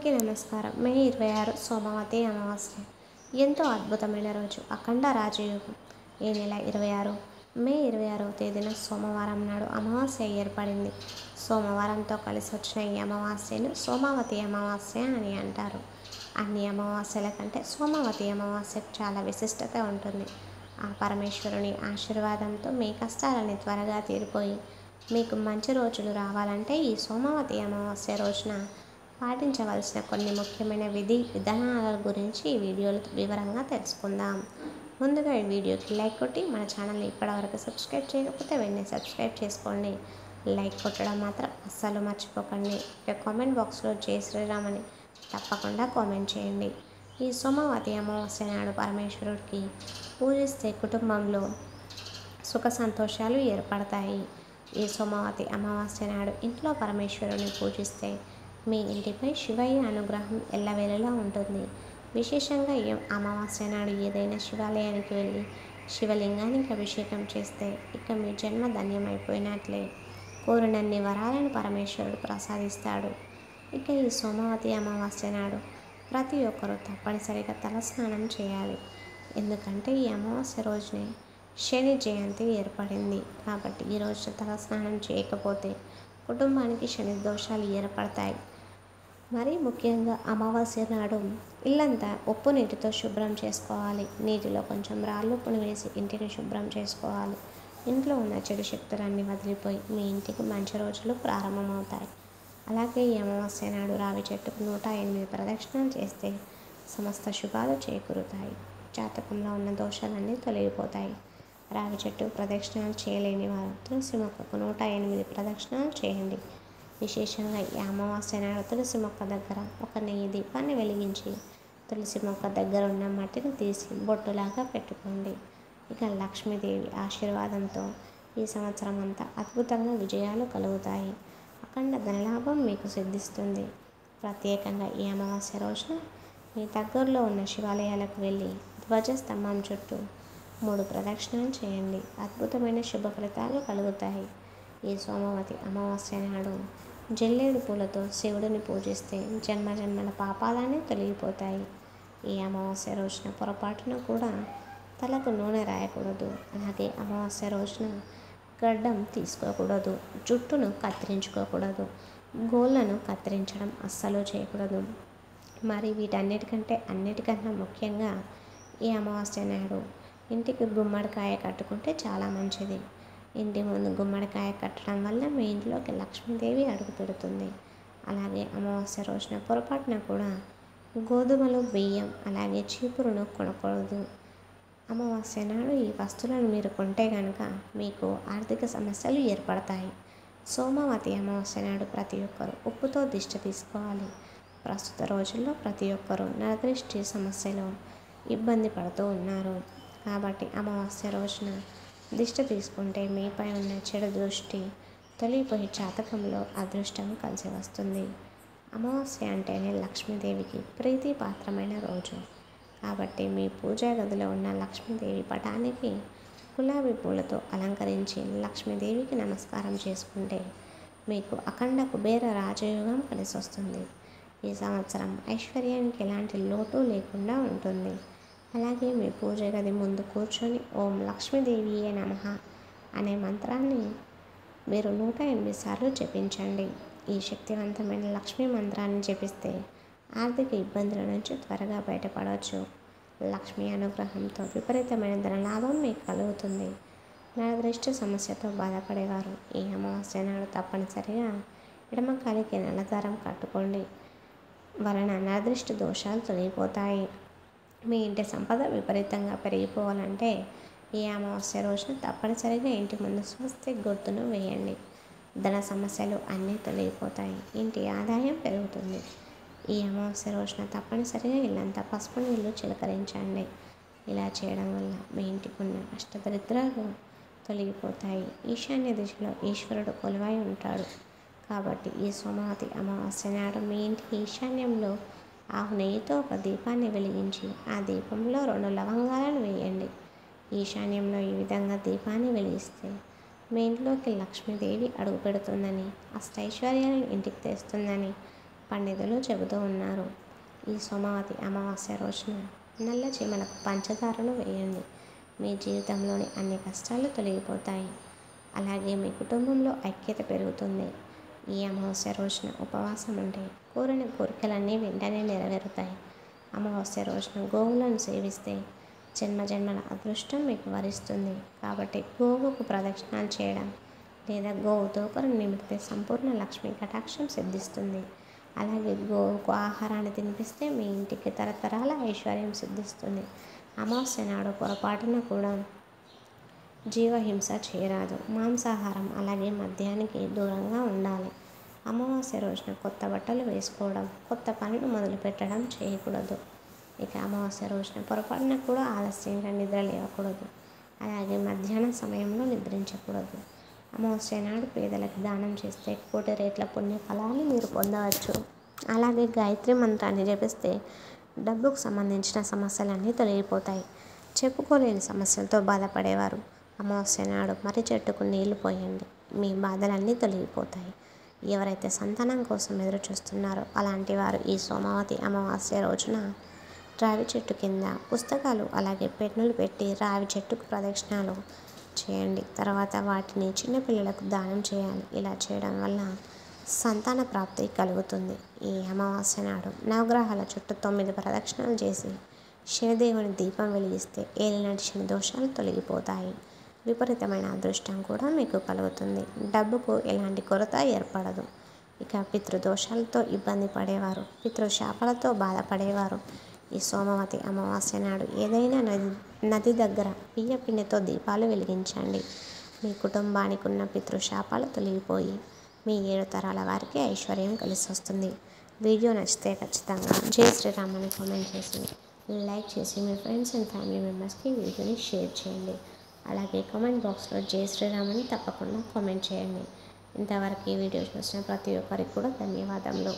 అందరికీ నమస్కారం. మే 26 సోమవతి అమావాస్య. ఎంతో అద్భుతమైన రోజు. అఖండ రాజయోగం. ఈ నెల 26 మే 26వ తేదీన సోమవారం నాడు అమావాస్య ఏర్పడింది. సోమవారంతో కలిసి వచ్చిన ఈ అమావాస్యను సోమవతి అమావాస్య అని అంటారు. అన్ని అమావాస్యల కంటే సోమవతి అమావాస్యకు చాలా విశిష్టత ఉంటుంది. ఆ పరమేశ్వరుని ఆశీర్వాదంతో మీ కష్టాలని త్వరగా తీరిపోయి మీకు మంచి రోజులు రావాలంటే ఈ సోమవతి అమావాస్య రోజున పాటించవలసిన కొన్ని ముఖ్యమైన విధి విధానాల గురించి ఈ వీడియోలో వివరంగా తెలుసుకుందాం. ముందుగా ఈ వీడియోకి లైక్ కొట్టి మన ఛానల్ని ఇప్పటివరకు సబ్స్క్రైబ్ చేయకపోతే వెంటనే సబ్స్క్రైబ్ చేసుకోండి. లైక్ కొట్టడం మాత్రం అస్సలు మర్చిపోకండి. కామెంట్ బాక్స్లో జై శ్రీరామ్ అని తప్పకుండా కామెంట్ చేయండి. ఈ సోమవతి అమావాస్య నాడు పరమేశ్వరుడికి పూజిస్తే కుటుంబంలో సుఖ సంతోషాలు ఏర్పడతాయి. ఈ సోమవతి అమావాస్య నాడు ఇంట్లో పరమేశ్వరుని పూజిస్తే మీ ఇంటిపై శివయ్య అనుగ్రహం ఎల్లవేళలా ఉంటుంది. విశేషంగా ఈ అమావాస్య నాడు ఏదైనా శివాలయానికి వెళ్ళి శివలింగానికి అభిషేకం చేస్తే ఇక మీ జన్మ ధన్యమైపోయినట్లే. కోరినన్ని వరాలను పరమేశ్వరుడు ప్రసాదిస్తాడు. ఇక ఈ సోమవతి అమావాస్య నాడు ప్రతి ఒక్కరూ తప్పనిసరిగా తలస్నానం చేయాలి. ఎందుకంటే ఈ అమావాస్య రోజునే శని జయంతి ఏర్పడింది. కాబట్టి ఈ రోజు తలస్నానం చేయకపోతే కుటుంబానికి శని దోషాలు ఏర్పడతాయి. మరీ ముఖ్యంగా అమావాస్య నాడు ఇల్లంతా ఉప్పు నీటితో శుభ్రం చేసుకోవాలి. నీటిలో కొంచెం రాళ్ళుప్పును వేసి ఇంటిని శుభ్రం చేసుకోవాలి. ఇంట్లో ఉన్న చెడు శక్తులన్నీ వదిలిపోయి మీ ఇంటికి మంచి రోజులు ప్రారంభమవుతాయి. అలాగే ఈ అమావాస్య నాడు రావి చెట్టుకు 108 ప్రదక్షిణాలు చేస్తే సమస్త శుభాలు చేకూరుతాయి. జాతకంలో ఉన్న దోషాలన్నీ తొలగిపోతాయి. రావి చెట్టు ప్రదక్షిణాలు చేయలేని వారు తులసి మొక్కకు 108 ప్రదక్షిణాలు చేయండి. విశేషంగా ఈ అమావాస్య నాడు తులసి మొక్క దగ్గర ఒక నెయ్యి దీపాన్ని వెలిగించి తులసి మొక్క దగ్గర ఉన్న మట్టిని తీసి బొట్టులాగా పెట్టుకోండి. ఇక లక్ష్మీదేవి ఆశీర్వాదంతో ఈ సంవత్సరం అంతా అద్భుతంగా విజయాలు కలుగుతాయి. అఖండ ధనలాభం మీకు సిద్ధిస్తుంది. ప్రత్యేకంగా ఈ అమావాస్య రోజున మీ దగ్గరలో ఉన్న శివాలయాలకు వెళ్ళి ధ్వజస్తంభం చుట్టూ 3 ప్రదక్షిణాలు చేయండి. అద్భుతమైన శుభ ఫలితాలు కలుగుతాయి. ఈ సోమవతి అమావాస్య నాడు జిల్లేడు పూలతో శివుడిని పూజిస్తే జన్మజన్మల పాపాలన్నీ తొలగిపోతాయి. ఈ అమావాస్య రోజున పొరపాటున కూడా తలకు నూనె రాయకూడదు. అలాగే అమావాస్య రోజున గడ్డం తీసుకోకూడదు. జుట్టును కత్తిరించుకోకూడదు. గోళ్ళను కత్తిరించడం అస్సలు చేయకూడదు. మరి అన్నిటికన్నా ముఖ్యంగా ఈ అమావాస్య నాడు ఇంటికి గుమ్మడికాయ కట్టుకుంటే చాలా మంచిది. ఇంటి ముందు గుమ్మడికాయ కట్టడం వల్ల మీ ఇంట్లోకి లక్ష్మీదేవి అడుగు పెడుతుంది. అలాగే అమావాస్య రోజున పొరపాటున కూడా గోధుమలు, బియ్యం అలాగే చీపురును కొనకూడదు. అమావాస్య నాడు ఈ వస్తువులను మీరు కొంటే కనుక మీకు ఆర్థిక సమస్యలు ఏర్పడతాయి. సోమవతి అమావాస్య నాడు ప్రతి ఒక్కరూ ఉప్పుతో దిష్టి తీసుకోవాలి. ప్రస్తుత రోజుల్లో ప్రతి ఒక్కరూ నరదృష్టి సమస్యలో ఇబ్బంది పడుతూ ఉన్నారు. కాబట్టి అమావాస్య రోజున దిష్టి తీసుకుంటే మీపై ఉన్న చెడు దృష్టి తొలగిపోయి జాతకంలో అదృష్టం కలిసి వస్తుంది. అమావాస్య అంటేనే లక్ష్మీదేవికి ప్రీతిపాత్రమైన రోజు. కాబట్టి మీ పూజా గదిలో ఉన్న లక్ష్మీదేవి పటానికి గులాబీ పూలతో అలంకరించి లక్ష్మీదేవికి నమస్కారం చేసుకుంటే మీకు అఖండ కుబేర రాజయోగం కలిసి వస్తుంది. ఈ సంవత్సరం ఐశ్వర్యానికి ఎలాంటి లోటు లేకుండా ఉంటుంది. అలాగే మీ పూజ గది ముందు కూర్చొని ఓం లక్ష్మీదేవియే నమః అనే మంత్రాన్ని మీరు 108 సార్లు జపించండి. ఈ శక్తివంతమైన లక్ష్మీ మంత్రాన్ని జపిస్తే ఆర్థిక ఇబ్బందుల నుంచి త్వరగా బయటపడవచ్చు. లక్ష్మీ అనుగ్రహంతో విపరీతమైన ధనలాభం మీకు కలుగుతుంది. నరదృష్టి సమస్యతో బాధపడేవారు ఈ అమావాస్య నాడు తప్పనిసరిగా ఎడమ కాలికి నల్లదారం కట్టుకోండి. వలన నరదృష్టి దోషాలు తొలగిపోతాయి. మీ ఇంటి సంపద విపరీతంగా పెరిగిపోవాలంటే ఈ అమావాస్య రోజున తప్పనిసరిగా ఇంటి ముందు స్వస్తిక్ గుర్తును వేయండి. ధన సమస్యలు అన్నీ తొలగిపోతాయి. ఇంటి ఆదాయం పెరుగుతుంది. ఈ అమావాస్య రోజున తప్పనిసరిగా ఇల్లంతా పసుపు నీళ్లు చిలకరించండి. ఇలా చేయడం వల్ల మీ ఇంటికి ఉన్న అష్టదరిద్రాలు తొలగిపోతాయి. ఈశాన్య దిశలో ఈశ్వరుడు కొలువై ఉంటాడు. కాబట్టి ఈ సోమవతి అమావాస్య నాడు మీ ఇంటికి ఈశాన్యంలో ఆవు నెయ్యితో ఒక దీపాన్ని వెలిగించి ఆ దీపంలో 2 లవంగాలను వేయండి. ఈశాన్యంలో ఈ విధంగా దీపాన్ని వెలిగిస్తే మీ ఇంట్లోకి లక్ష్మీదేవి అడుగు పెడుతుందని, అష్టైశ్వర్యాలను ఇంటికి తెస్తుందని పండితులు చెబుతూ ఉన్నారు. ఈ సోమవతి అమావాస్య రోజున నల్ల చీమలకు పంచదారను వేయండి. మీ జీవితంలోని అన్ని కష్టాలు తొలగిపోతాయి. అలాగే మీ కుటుంబంలో ఐక్యత పెరుగుతుంది. ఈ అమావాస్య రోజున ఉపవాసం ఉంటే కోరిన కోరికలన్నీ వెంటనే నెరవేరుతాయి. అమావాస్య రోజున గోవులను సేవిస్తే జన్మజన్మల అదృష్టం మీకు వరిస్తుంది. కాబట్టి గోవుకు ప్రదక్షిణాలు చేయడం లేదా గోవు తోకను నిమిడితే సంపూర్ణ లక్ష్మీ కటాక్షం సిద్ధిస్తుంది. అలాగే గోవుకు ఆహారాన్ని తినిపిస్తే మీ ఇంటికి తరతరాల ఐశ్వర్యం సిద్ధిస్తుంది. అమావాస్య నాడు పొరపాటున కూడా జీవహింస చేయరాదు. మాంసాహారం అలాగే మద్యానికి దూరంగా ఉండాలి. అమావాస్య రోజున కొత్త బట్టలు వేసుకోవడం, కొత్త పనులు మొదలు పెట్టడం చేయకూడదు. ఇక అమావాస్య రోజున పొరపాటున కూడా ఆలస్యంగా నిద్ర లేవకూడదు. అలాగే మధ్యాహ్న సమయంలో నిద్రించకూడదు. అమావాస్య నాడు పేదలకు దానం చేస్తే కోటి రేట్ల పుణ్య ఫలాలు మీరు పొందవచ్చు. అలాగే గాయత్రి మంత్రాన్ని జపిస్తే డబ్బుకు సంబంధించిన సమస్యలన్నీ తొలగిపోతాయి. చెప్పుకోలేని సమస్యలతో బాధపడేవారు అమావాస్య నాడు మర్రి చెట్టుకు నీళ్లు పోయండి. మీ బాధలన్నీ తొలగిపోతాయి. ఎవరైతే సంతానం కోసం ఎదురు చూస్తున్నారో అలాంటి వారు ఈ సోమవతి అమావాస్య రోజున రావి చెట్టు కింద పుస్తకాలు అలాగే పెన్నులు పెట్టి రావి చెట్టుకు ప్రదక్షిణాలు చేయండి. తర్వాత వాటిని చిన్నపిల్లలకు దానం చేయాలి. ఇలా చేయడం వల్ల సంతాన ప్రాప్తి కలుగుతుంది. ఈ అమావాస్య నాడు నవగ్రహాల చుట్టూ 9 ప్రదక్షిణాలు చేసి శనిదేవుని దీపం వెలిగిస్తే ఏలినాటి శని దోషాలు తొలగిపోతాయి. విపరీతమైన అదృష్టం కూడా మీకు కలుగుతుంది. డబ్బుకు ఎలాంటి కొరత ఏర్పడదు. ఇక పితృదోషాలతో ఇబ్బంది పడేవారు, పితృశాపాలతో బాధపడేవారు ఈ సోమవతి అమావాస్య నాడు ఏదైనా నది దగ్గర బియ్య పిండితో దీపాలు వెలిగించండి. మీ కుటుంబానికి ఉన్న పితృశాపాలు తొలగిపోయి మీ 7 తరాల వారికి ఐశ్వర్యం కలిసి వస్తుంది. వీడియో నచ్చితే ఖచ్చితంగా జై శ్రీరామ్ అని కామెంట్ చేసి లైక్ చేసి మీ ఫ్రెండ్స్ అండ్ ఫ్యామిలీ మెంబర్స్కి వీడియోని షేర్ చేయండి. అలాగే కామెంట్ బాక్స్లో జై శ్రీరామ్ అని తప్పకుండా కామెంట్ చేయండి. ఇంతవరకు ఈ వీడియో చూసిన ప్రతి ఒక్కరికి కూడా ధన్యవాదములు.